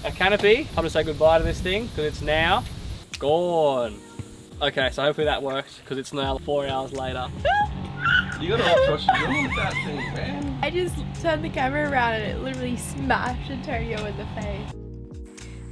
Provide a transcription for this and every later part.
our canopy. Time to say goodbye to this thing because it's now gone. Okay, so hopefully that worked because it's now 4 hours later. You gotta watch what you're doing with that thing, man. I just turned the camera around and it literally smashed Antonio in the face.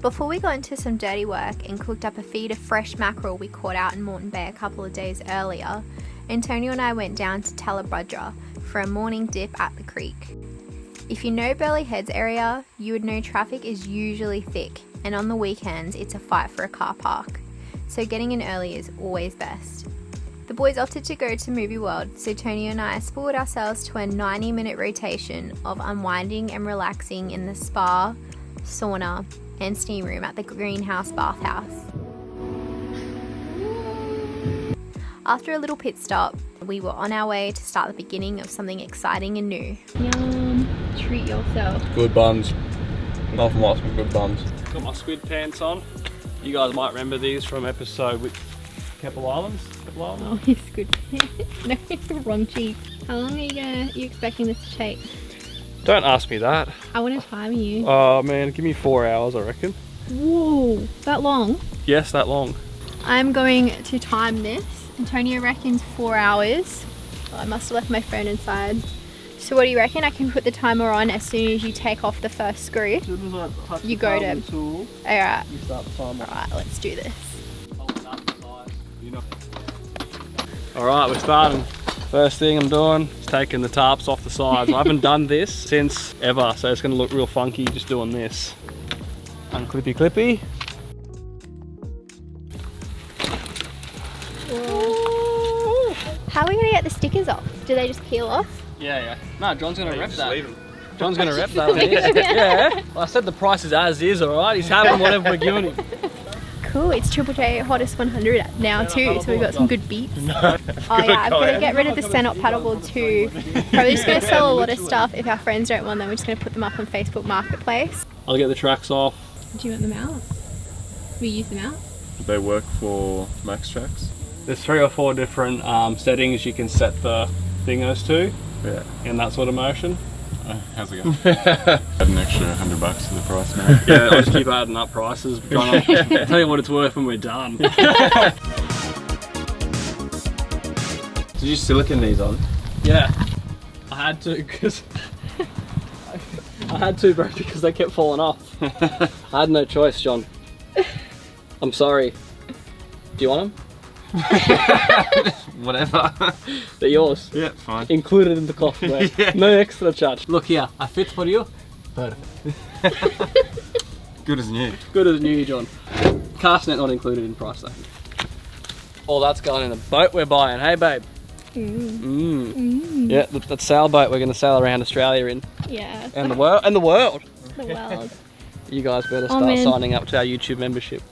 Before we got into some dirty work and cooked up a feed of fresh mackerel we caught out in Moreton Bay a couple of days earlier, Antonio and I went down to Talabudra for a morning dip at the creek. If you know Burleigh Heads area, you would know traffic is usually thick, and on the weekends it's a fight for a car park, so getting in early is always best. The boys opted to go to Movie World, so Tony and I spoiled ourselves to a 90-minute rotation of unwinding and relaxing in the spa, sauna and steam room at the greenhouse bathhouse. After a little pit stop, we were on our way to start the beginning of something exciting and new. Yum, treat yourself. Good bums. Nothing like some good bums. Got my squid pants on. You guys might remember these from episode with Keppel Islands. Oh, it's good. No, wrong cheek. How long are you expecting this to take? Don't ask me that. I want to time you. Oh man, give me 4 hours I reckon. Whoa, that long? Yes, that long. I'm going to time this. Antonio reckons 4 hours. Oh, I must have left my phone inside. So what do you reckon? I can put the timer on as soon as you take off the first screw. As soon as I touch You the go thumb to- tool, Alright, you start the timer. alright, let's do this. Alright, we're starting. First thing I'm doing is taking the tarps off the sides. I haven't done this since ever, so it's going to look real funky just doing this. Unclippy clippy. How are we going to get the stickers off? Do they just peel off? Yeah. No, John's going to rep Just that. leave 'em. John's going to rep that. Yeah. Well, I said the price is as is, alright? He's having whatever we're giving him. Cool, it's Triple J Hottest 100 now too, so we've got some good beats. Oh yeah, I'm going to get rid of the Senop paddleboard too. Probably just going to sell a lot of stuff. If our friends don't want them, we're just going to put them up on Facebook Marketplace. I'll get the tracks off. Do you want them out? We use them out? Do they work for max tracks? There's 3 or 4 different settings you can set the thingos to Yeah. in that sort of motion. How's it going? Add an extra $100 to the price now. Yeah, I'll just keep adding up prices. Trying to tell you what it's worth when we're done. Did you silicone these on? Yeah, I had to because bro, because they kept falling off. I had no choice, John. I'm sorry. Do you want them? Whatever. They're yours. Yeah, fine. Included in the cost, mate. Yeah. No extra charge. Look here, I fit for you. Perfect. Good as new. Good as new, John. Cast net not included in price though. All that's going in the boat we're buying. Hey, babe. Yeah, that sailboat we're going to sail around Australia in, Yeah. and the world. The world. You guys better start signing up to our YouTube membership.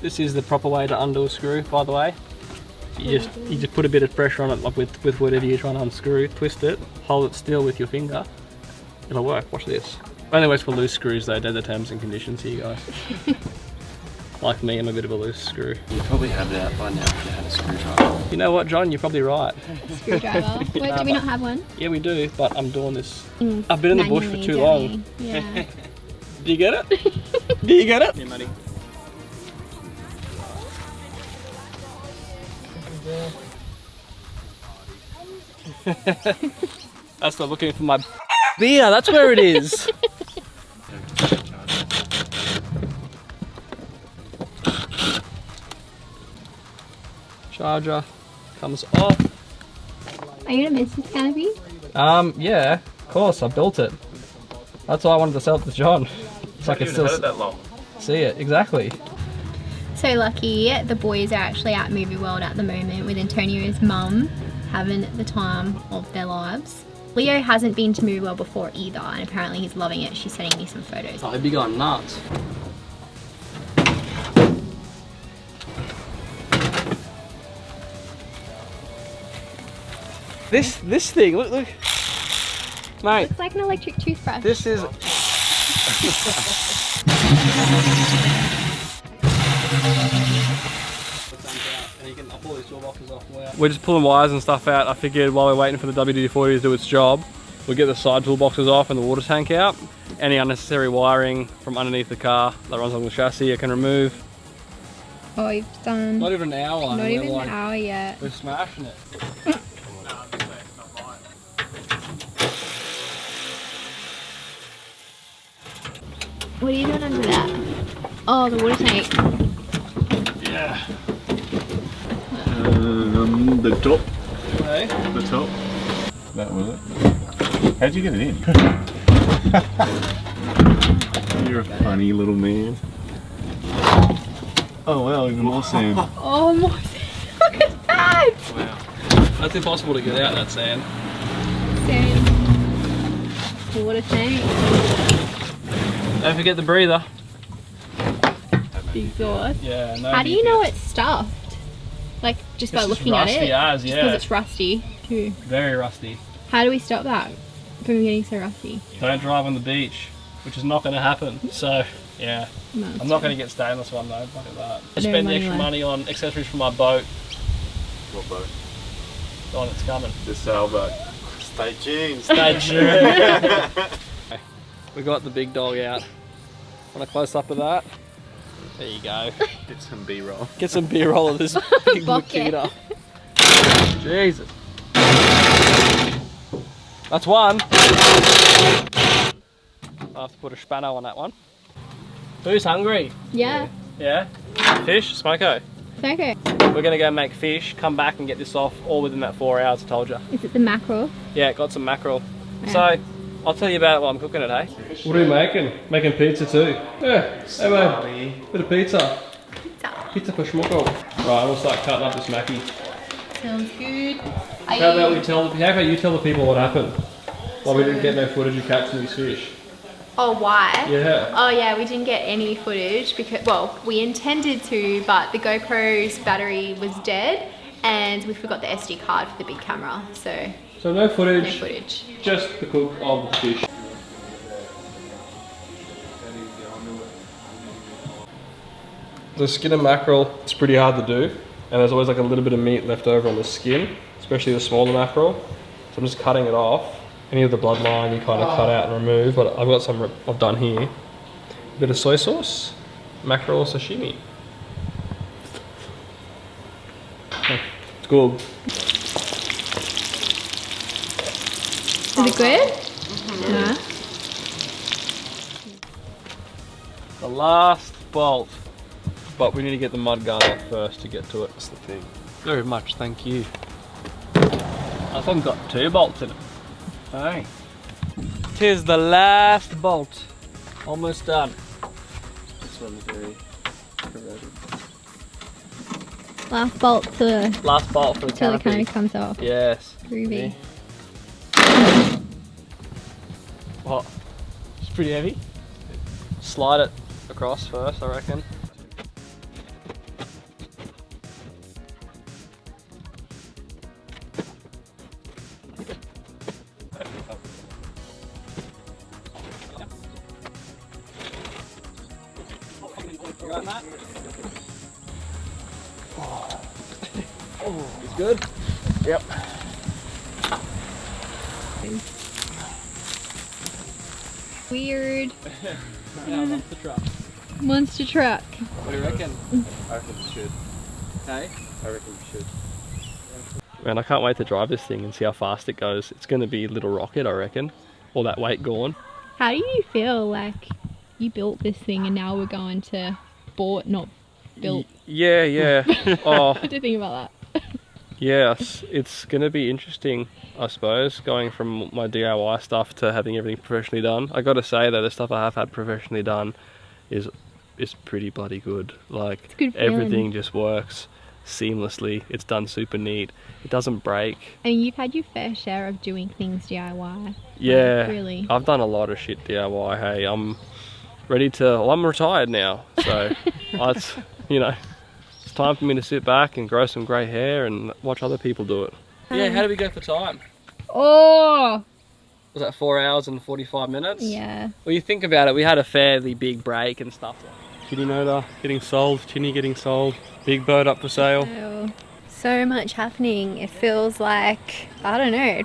This is the proper way to undo a screw, by the way. You just put a bit of pressure on it, like with whatever you're trying to unscrew. Twist it, hold it still with your finger. It'll work. Watch this. Only works for loose screws though. They're the terms and conditions here, guys. Like me, I'm a bit of a loose screw. You probably have it out by now if you had a screwdriver. You know what, John? You're probably right. Screwdriver. Wait, do we not have one? Yeah, we do, but I'm doing this. I've been in the bush for too long. Yeah. Do you get it? Do you get it? Yeah, buddy. That's not looking for my beer. That's where it is. Charger comes off. Are you gonna miss this canopy? Yeah, of course. I built it. That's why I wanted to sell it to John. So I could still that long. see it exactly. So lucky, the boys are actually at Movie World at the moment with Antonio's mum having the time of their lives. Leo hasn't been to Movie World before either, and apparently he's loving it. She's sending me some photos. Oh, he'd be going nuts. This thing, look, mate. Looks like an electric toothbrush. This is. We're just pulling wires and stuff out. I figured while we're waiting for the WD-40 to do its job, We'll get the side toolboxes off and the water tank out. Any unnecessary wiring from underneath the car that runs along the chassis I can remove. Oh, you've done Not even an hour. not even an hour yet. We're smashing it. What are you doing under that? Oh, the water tank. Yeah. The top. Okay. The top. That was it. How'd you get it in? You're a funny little man. Oh wow, even more sand. Oh my, look at that! Wow. That's impossible to get out, that sand. Sand. Water tank. Don't forget the breather. Exhaust. Yeah, no. How do you know it's stuffed? Like, just by looking at it? As, Just yeah. because it's rusty, too. Very rusty. How do we stop that from getting so rusty? Don't drive on the beach, which is not going to happen. So, yeah. No, I'm not going to get stainless one though. Look at that. I No spend the money extra left. money on accessories for my boat. What boat? The one that's coming. The sailboat. Stay tuned. Stay tuned. We got the big dog out. Want a close up of that? There you go. Get some B-roll. Get some B-roll of this big Bucket. Makita. Jesus. That's one. I'll have to put a spano on that one. Who's hungry? Yeah. Yeah? Fish? Smoko? It's okay. We're gonna go make fish, come back and get this off all within that 4 hours I told you. Is it the mackerel? Yeah, got some mackerel. Yeah. So, I'll tell you about it while I'm cooking it, eh? What are we making? Making pizza too. Yeah, hey mate, bit of pizza. Pizza for schmucko. Right, we'll start cutting up this mackie. Sounds good. How about you tell the people what happened? Why we didn't get no footage of catching these fish? Oh, why? Yeah. Oh yeah, we didn't get any footage because, well, we intended to, but the GoPro's battery was dead and we forgot the SD card for the big camera, so So no footage, no footage. just the cook of the fish. The skin of mackerel, it's pretty hard to do, and there's always like a little bit of meat left over on the skin, especially the smaller mackerel. So I'm just cutting it off. Any of the bloodline you kind of cut out and remove, but I've got some I've done here. A bit of soy sauce, mackerel sashimi. It's good. Is it good? Yeah. The last bolt, but we need to get the mud guard off first to get to it. That's the thing. Very much, thank you. I think I've got 2 bolts in it. Hey. Tis the last bolt. Almost done. This one's very corroded. Last bolt to Last bolt for the till it canopy. kind of comes off. Yes. Groovy. What? It's pretty heavy. Slide it across first, I reckon. Oh, it's good? Yep. Weird. Now that's the truck. Monster truck. What do you reckon? I reckon we should. Hey? I reckon we should. Man, I can't wait to drive this thing and see how fast it goes. It's going to be a little rocket, I reckon. All that weight gone. How do you feel like you built this thing and now we're going to bought, not built? Yeah. Oh, What do you think about that? yes. It's going to be interesting, I suppose, going from my DIY stuff to having everything professionally done. I got to say though, the stuff I have had professionally done is pretty bloody good. Like, It's a good feeling. everything just works seamlessly. It's done super neat. It doesn't break. I mean, you've had your fair share of doing things DIY. Yeah, really. I've done a lot of shit DIY. Hey, I'm ready to. Well, I'm retired now, so it's it's time for me to sit back and grow some grey hair and watch other people do it. Yeah, how do we go for time? Oh! Was that 4 hours and 45 minutes? Yeah. Well, you think about it, we had a fairly big break and stuff. Kitty motor getting sold, Tinny getting sold, big bird up for sale. Oh. so much happening. It feels like, I don't know,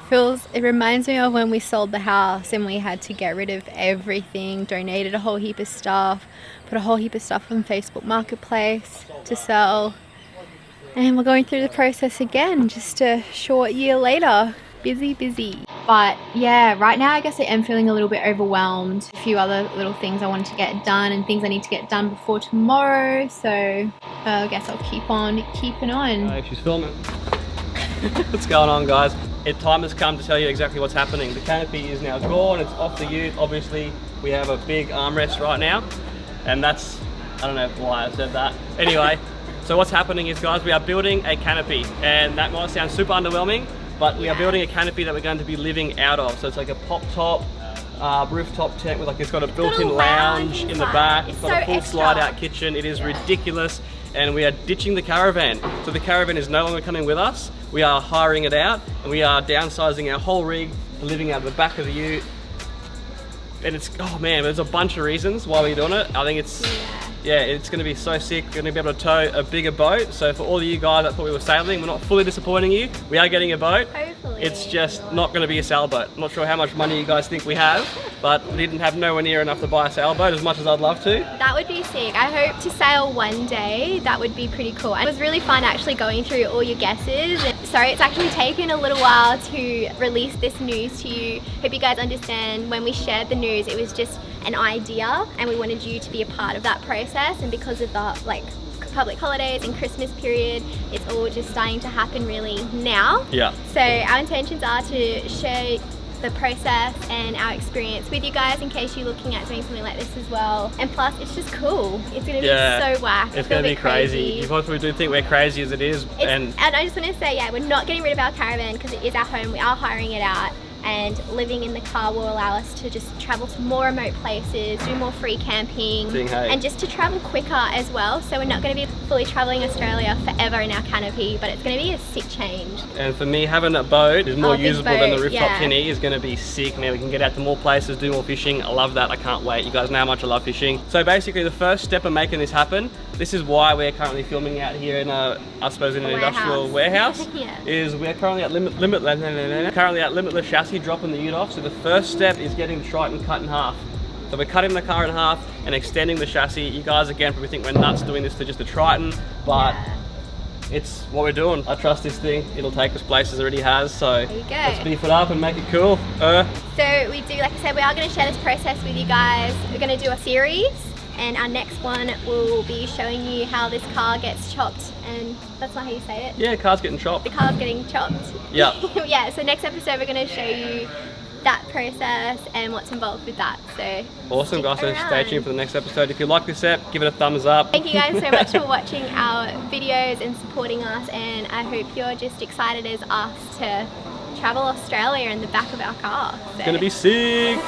it reminds me of when we sold the house and we had to get rid of everything, donated a whole heap of stuff, put a whole heap of stuff on Facebook Marketplace to sell. And we're going through the process again, just a short year later. Busy. But yeah, right now I guess I am feeling a little bit overwhelmed. A few other little things I wanted to get done and things I need to get done before tomorrow. So I guess I'll keep on keeping on. She's filming. What's going on, guys? Time has come to tell you exactly what's happening. The canopy is now gone, it's off the ute. Obviously we have a big armrest right now, and that's, I don't know why I said that. Anyway, so what's happening is, guys, we are building a canopy, and that might sound super underwhelming, but we are building a canopy that we're going to be living out of. So it's like a pop top rooftop tent with it's got a built-in lounge in the back. It's got a full slide-out kitchen. It is ridiculous, and we are ditching the caravan. So the caravan is no longer coming with us. We are hiring it out, and we are downsizing our whole rig, living out the back of the ute. And it's, oh man, there's a bunch of reasons why we're doing it. I think it's, yeah, it's going to be so sick. We're going to be able to tow a bigger boat. So for all of you guys that thought we were sailing, we're not fully disappointing you. We are getting a boat. Hopefully. It's just not going to be a sailboat. I'm not sure how much money you guys think we have, but we didn't have nowhere near enough to buy a sailboat, as much as I'd love to. That would be sick. I hope to sail one day. That would be pretty cool. It was really fun actually going through all your guesses. Sorry, it's actually taken a little while to release this news to you. Hope you guys understand, when we shared the news, it was just an idea and we wanted you to be a part of that process, and because of the public holidays and Christmas period, it's all just starting to happen really now. Yeah. So our intentions are to share the process and our experience with you guys in case you're looking at doing something like this as well. And plus, it's just cool. It's going to be so whack. It's going to be crazy. You probably do think we're crazy as it is. And I just want to say, yeah, we're not getting rid of our caravan because it is our home. We are hiring it out. And living in the car will allow us to just travel to more remote places, do more free camping, and just to travel quicker as well. So we're not going to be fully traveling Australia forever in our canopy, but it's going to be a sick change. And for me, having a boat is more usable than the rooftop tinny is going to be sick. Man, we can get out to more places, do more fishing. I love that. I can't wait. You guys know how much I love fishing. So basically, the first step of making this happen, this is why we're currently filming out here in an industrial warehouse. Is we're currently at limitless chassis, dropping the ute off. So the first step is getting the Triton cut in half. So we're cutting the car in half and extending the chassis. You guys again probably think we're nuts doing this to just a Triton, but it's what we're doing. I trust this thing. It'll take us places it already has. So let's beef it up and make it cool. So we do, like I said, we are going to share this process with you guys. We're going to do a series, and our next one will be showing you how this car gets chopped. And that's not how you say it? Yeah, car's getting chopped. The car's getting chopped. Yeah. Yeah, so next episode we're going to show you that process and what's involved with that. So awesome, guys. So stay tuned for the next episode. If you like this ep, give it a thumbs up. Thank you guys so much for watching our videos and supporting us, and I hope you're just excited as us to travel Australia in the back of our car. So. It's going to be sick.